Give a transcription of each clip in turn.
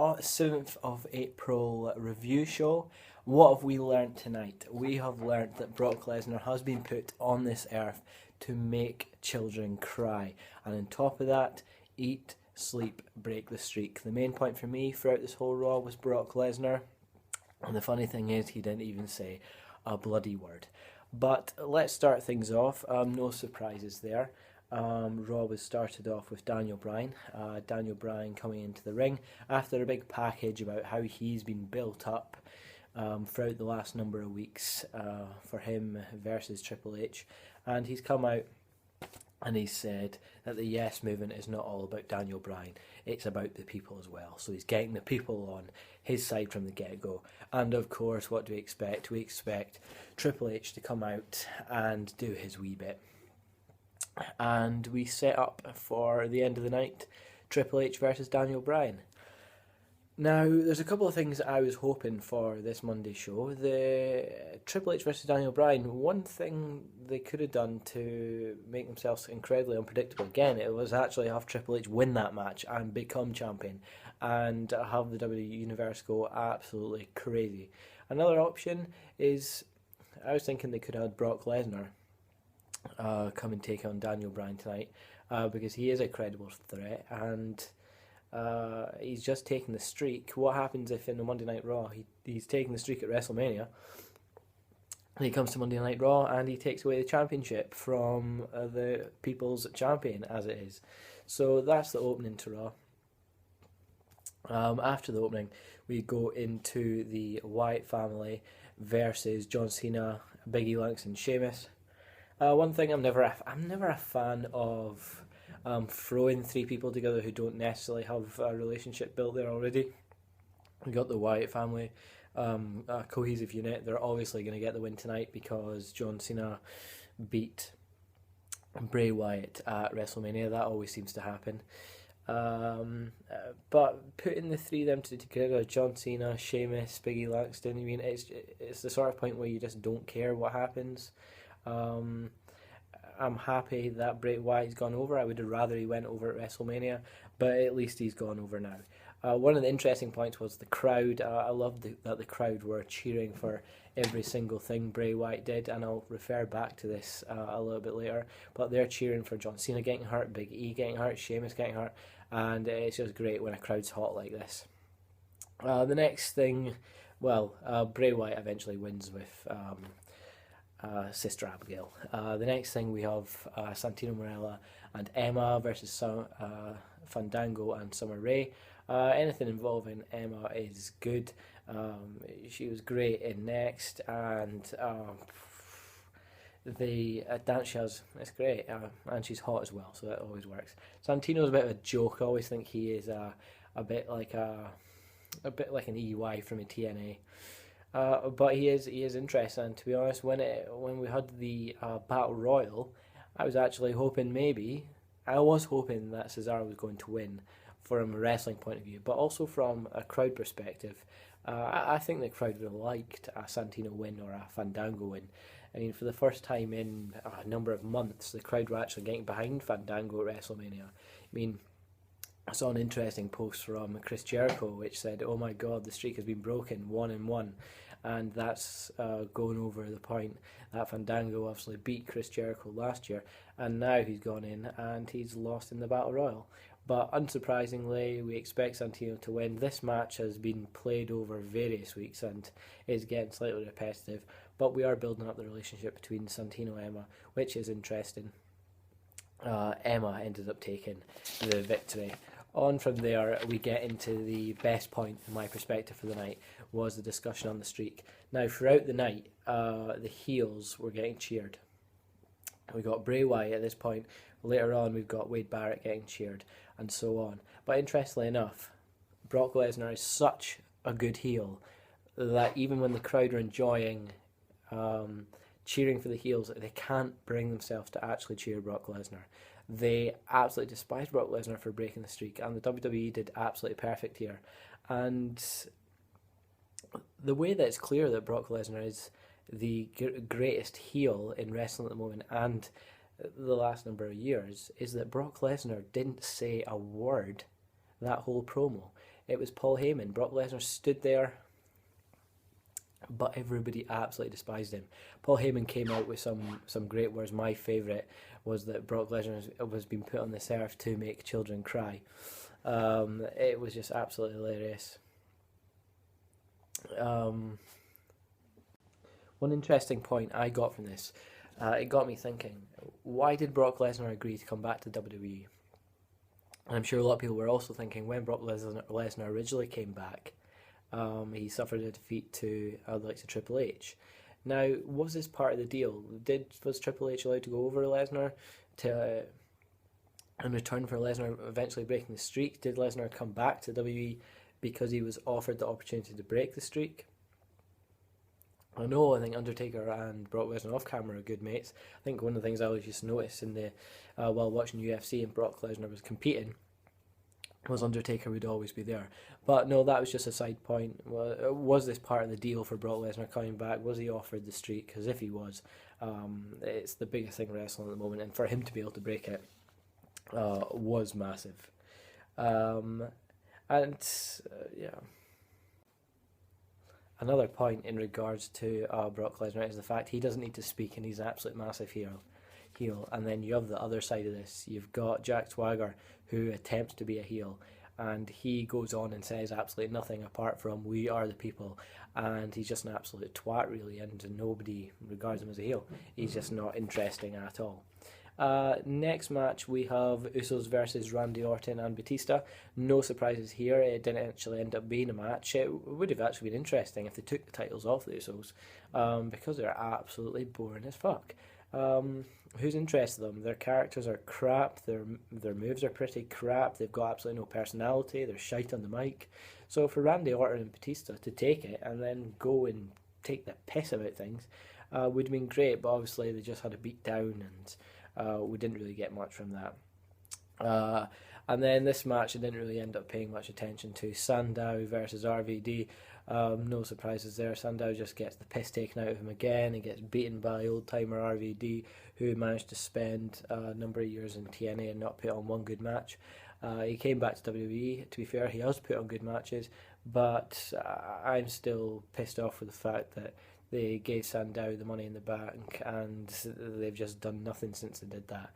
Raw 7th of April review show. What have we learnt tonight? We have learnt that Brock Lesnar has been put on this earth to make children cry. And on top of that, eat, sleep, break the streak. The main point for me throughout this whole Raw was Brock Lesnar. And the funny thing is, he didn't even say a bloody word. But let's start things off. No surprises there. Raw was started off with Daniel Bryan. Daniel Bryan coming into the ring after a big package about how he's been built up throughout the last number of weeks for him versus Triple H. And he's come out and he said that the Yes movement is not all about Daniel Bryan. It's about the people as well. So he's getting the people on his side from the get-go. And of course, what do we expect? We expect Triple H to come out and do his wee bit. And we set up for the end of the night, Triple H versus Daniel Bryan. Now, there's a couple of things I was hoping for this Monday show. The Triple H versus Daniel Bryan, one thing they could have done to make themselves incredibly unpredictable again, it was actually have Triple H win that match and become champion and have the WWE Universe go absolutely crazy. Another option is, I was thinking they could have had Brock Lesnar come and take on Daniel Bryan tonight because he is a credible threat and he's just taking the streak. What happens if in the Monday Night Raw he's taking the streak at WrestleMania and he comes to Monday Night Raw and he takes away the championship from the People's Champion as it is. So that's the opening to Raw. After the opening we go into the Wyatt family versus John Cena, Biggie Lunks and Sheamus. One thing I'm never a fan of throwing three people together who don't necessarily have a relationship built there already. We got the Wyatt family, a cohesive unit. They're obviously going to get the win tonight because John Cena beat Bray Wyatt at WrestleMania. That always seems to happen. But putting the three of them together, John Cena, Sheamus, Biggie Langston, I mean, it's the sort of point where you just don't care what happens. I'm happy that Bray Wyatt's gone over. I would have rather he went over at WrestleMania, but at least he's gone over now. One of the interesting points was the crowd. I loved that the crowd were cheering for every single thing Bray Wyatt did, and I'll refer back to this a little bit later, but they're cheering for John Cena getting hurt, Big E getting hurt, Sheamus getting hurt, and it's just great when a crowd's hot like this. The next thing, Bray Wyatt eventually wins with Sister Abigail. The next thing we have Santino Marella and Emma versus Fandango and Summer Rae. Anything involving Emma is good. She was great in Next, and the dance she has is great, and she's hot as well, so that always works. Santino's a bit of a joke. I always think he is a bit like an EY from a TNA. But he is interesting, and to be honest, when we had the Battle Royal, I was hoping that Cesaro was going to win from a wrestling point of view, but also from a crowd perspective. I think the crowd would have liked a Santino win or a Fandango win. I mean, for the first time in a number of months, the crowd were actually getting behind Fandango at WrestleMania. I mean, I saw an interesting post from Chris Jericho which said, "Oh my God, the streak has been broken, 1-1," and that's going over the point that Fandango obviously beat Chris Jericho last year, and now he's gone in and he's lost in the Battle Royal. But unsurprisingly, we expect Santino to win. This match has been played over various weeks and is getting slightly repetitive, but we are building up the relationship between Santino and Emma, which is interesting. Emma ended up taking the victory. On from there, we get into the best point, in my perspective, for the night, was the discussion on the streak. Now, throughout the night, the heels were getting cheered. We got Bray Wyatt at this point. Later on, we've got Wade Barrett getting cheered, and so on. But interestingly enough, Brock Lesnar is such a good heel that even when the crowd are enjoying cheering for the heels, they can't bring themselves to actually cheer Brock Lesnar. They absolutely despise Brock Lesnar for breaking the streak, and the WWE did absolutely perfect here. And the way that it's clear that Brock Lesnar is the greatest heel in wrestling at the moment and the last number of years is that Brock Lesnar didn't say a word that whole promo. It was Paul Heyman. Brock Lesnar stood there, but everybody absolutely despised him. Paul Heyman came out with some great words. My favourite was that Brock Lesnar was being put on this earth to make children cry. It was just absolutely hilarious. One interesting point I got from this, it got me thinking, why did Brock Lesnar agree to come back to WWE? And I'm sure a lot of people were also thinking, when Brock Lesnar originally came back, he suffered a defeat to the likes of Triple H. Now, was this part of the deal? Was Triple H allowed to go over Lesnar in return for Lesnar eventually breaking the streak? Did Lesnar come back to WWE because he was offered the opportunity to break the streak? I think Undertaker and Brock Lesnar off camera are good mates. I think one of the things I always used to notice while watching UFC and Brock Lesnar was competing was Undertaker would always be there. But no, that was just a side point. Was this part of the deal for Brock Lesnar coming back? Was he offered the streak? Because if he was, it's the biggest thing in wrestling at the moment, and for him to be able to break it was massive. Another point in regards to Brock Lesnar is the fact he doesn't need to speak, and he's an absolute massive heel. And then you have the other side of this. You've got Jack Swagger, who attempts to be a heel, and he goes on and says absolutely nothing apart from "we are the people," and he's just an absolute twat, really, and nobody regards him as a heel. He's just not interesting at all. Next match we have Usos versus Randy Orton and Batista. No surprises here. It didn't actually end up being a match. It would have actually been interesting if they took the titles off the Usos, because they're absolutely boring as fuck. Who's interested in them? Their characters are crap. Their moves are pretty crap. They've got absolutely no personality. They're shite on the mic. So for Randy Orton and Batista to take it and then go and take the piss about things would have been great. But obviously they just had a beat down, and we didn't really get much from that. And then this match I didn't really end up paying much attention to. Sandow versus RVD. No surprises there. Sandow just gets the piss taken out of him again. He gets beaten by old-timer RVD, who managed to spend a number of years in TNA and not put on one good match. He came back to WWE. To be fair, he has put on good matches, but I'm still pissed off with the fact that they gave Sandow the money in the bank, and they've just done nothing since they did that.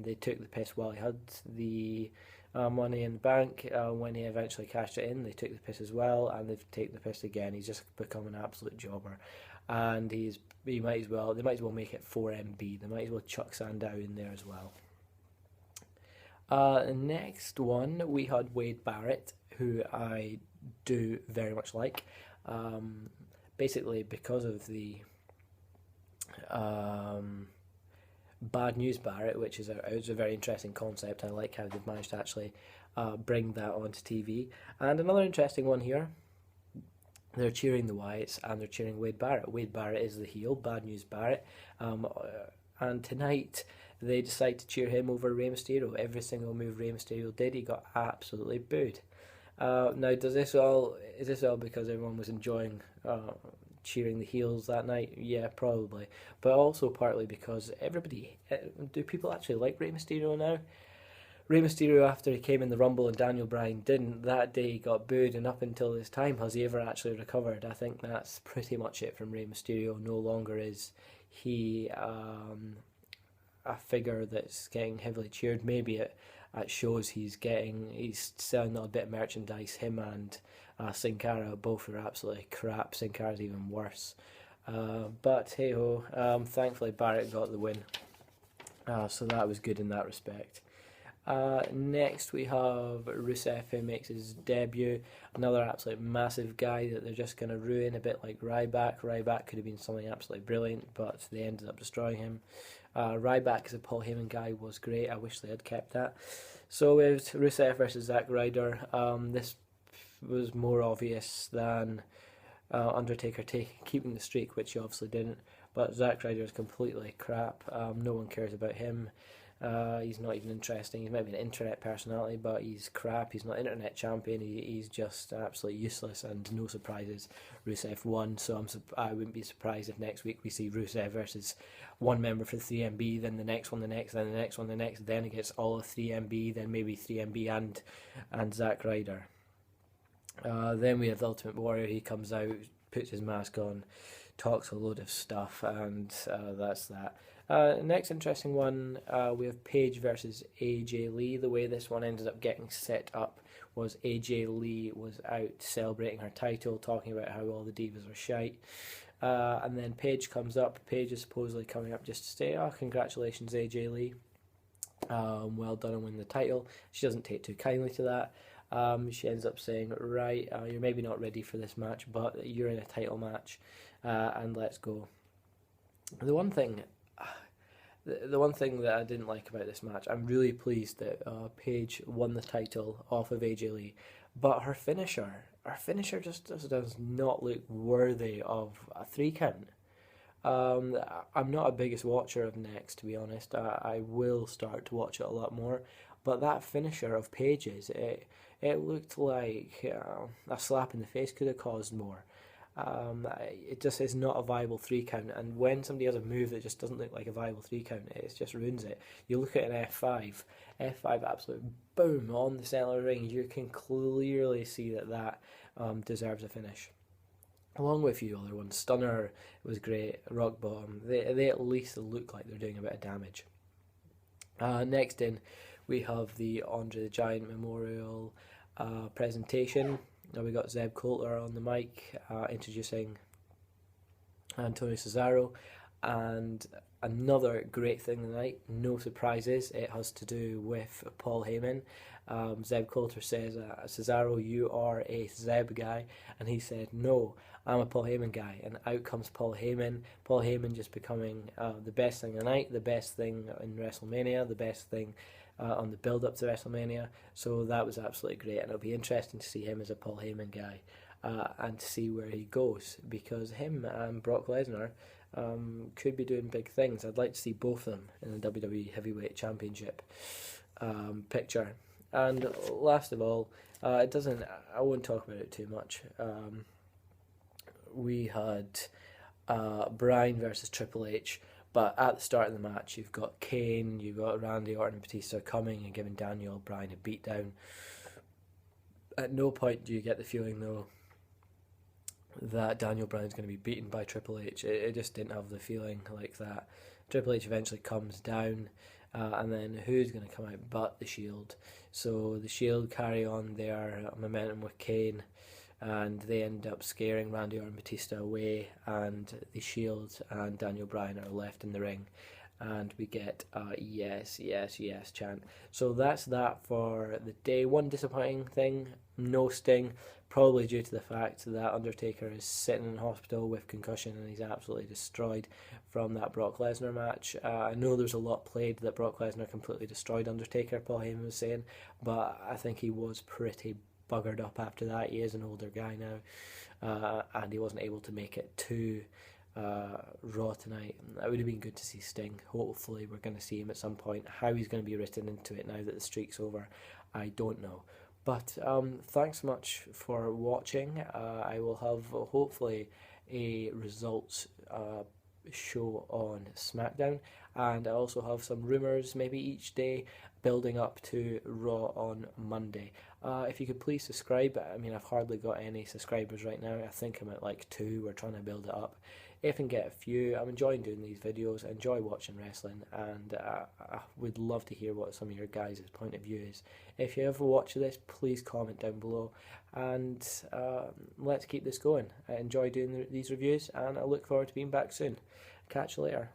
They took the piss while he had the money in the bank. When he eventually cashed it in, they took the piss as well, and they've taken the piss again. He's just become an absolute jobber, and they might as well make it 4MB. They might as well chuck Sandow in there as well. Next one, we had Wade Barrett, who I do very much like. Basically, because of the Bad News Barrett, which is a very interesting concept. I like how they've managed to actually bring that onto TV. And another interesting one here, they're cheering the Wyatts and they're cheering Wade Barrett. Wade Barrett is the heel, Bad News Barrett. And tonight they decide to cheer him over Rey Mysterio. Every single move Rey Mysterio did, he got absolutely booed. Now, is this all because everyone was enjoying cheering the heels that night? Yeah, probably. But also partly because do people actually like Rey Mysterio now? Rey Mysterio, after he came in the Rumble and Daniel Bryan didn't, that day he got booed, and up until this time, has he ever actually recovered? I think that's pretty much it from Rey Mysterio. No longer is he a figure that's getting heavily cheered. Maybe at shows he's selling a bit of merchandise. Him and Sin Cara both are absolutely crap. Sin Cara's even worse. But hey ho, thankfully Barrett got the win. So that was good in that respect. Next we have Rusev, who makes his debut. Another absolute massive guy that they're just going to ruin, a bit like Ryback. Ryback could have been something absolutely brilliant, but they ended up destroying him. Ryback as a Paul Heyman guy was great. I wish they had kept that. So with Rusev versus Zack Ryder, this was more obvious than Undertaker keeping the streak, which he obviously didn't. But Zack Ryder is completely crap. No one cares about him. He's not even interesting. He's maybe an internet personality, but he's crap. He's not internet champion. He's just absolutely useless, and no surprises. Rusev won, so I wouldn't be surprised if next week we see Rusev versus one member for 3MB, then the next one the next, then the next one the next, then it gets all of 3MB, then maybe 3MB and Zack Ryder. Then we have the Ultimate Warrior. He comes out, puts his mask on, talks a load of stuff, and that's that. Next interesting one, we have Paige versus AJ Lee. The way this one ended up getting set up was AJ Lee was out celebrating her title, talking about how all the divas are shite. And then Paige comes up. Paige is supposedly coming up just to say, "Oh, congratulations, AJ Lee. Well done on winning the title." She doesn't take too kindly to that. She ends up saying, "Right, you're maybe not ready for this match, but you're in a title match, and let's go." The one thing, the one thing that I didn't like about this match, I'm really pleased that Paige won the title off of AJ Lee, but her finisher just does not look worthy of a 3 count. I'm not a biggest watcher of Next, to be honest. I will start to watch it a lot more, but that finisher of Paige's, it looked like a slap in the face could have caused more. It just is not a viable 3 count, and when somebody has a move that just doesn't look like a viable 3 count, it just ruins it. You look at an F5 absolute boom on the center of the ring, you can clearly see that deserves a finish. Along with a few other ones. Stunner was great, Rock Bottom, they at least look like they're doing a bit of damage. Next in, we have the Andre the Giant Memorial presentation. We got Zeb Coulter on the mic introducing Antonio Cesaro, and another great thing tonight, no surprises, it has to do with Paul Heyman. Zeb Coulter says, "Cesaro, you are a Zeb guy," and he said, "No, I'm a Paul Heyman guy," and out comes Paul Heyman. Paul Heyman just becoming the best thing tonight, the best thing in WrestleMania, the best thing on the build-up to WrestleMania. So that was absolutely great, and it'll be interesting to see him as a Paul Heyman guy and to see where he goes, because him and Brock Lesnar could be doing big things. I'd like to see both of them in the WWE Heavyweight Championship picture. And last of all, I won't talk about it too much. We had Bryan versus Triple H, but at the start of the match, you've got Kane, you've got Randy Orton and Batista coming and giving Daniel Bryan a beatdown. At no point do you get the feeling, though, that Daniel Bryan's going to be beaten by Triple H. It just didn't have the feeling like that. Triple H eventually comes down, and then who's going to come out but the Shield? So the Shield carry on their momentum with Kane, and they end up scaring Randy Orton and Batista away, and the Shield and Daniel Bryan are left in the ring, and we get a yes, yes, yes chant. So that's that for the day. One disappointing thing, no Sting, probably due to the fact that Undertaker is sitting in hospital with concussion and he's absolutely destroyed from that Brock Lesnar match. I know there's a lot played that Brock Lesnar completely destroyed Undertaker, Paul Heyman was saying, but I think he was pretty buggered up after that. He is an older guy now, and he wasn't able to make it to Raw tonight. That would have been good to see Sting. Hopefully we're going to see him at some point. How he's going to be written into it now that the streak's over, I don't know. But thanks so much for watching. I will have hopefully a results show on SmackDown, and I also have some rumours maybe each day building up to Raw on Monday. If you could please subscribe. I mean, I've hardly got any subscribers right now. I think I'm at like 2. We're trying to build it up. If I can get a few, I'm enjoying doing these videos. I enjoy watching wrestling, and I would love to hear what some of your guys' point of view is. If you ever watch this, please comment down below, and let's keep this going. I enjoy doing these reviews, and I look forward to being back soon. Catch you later.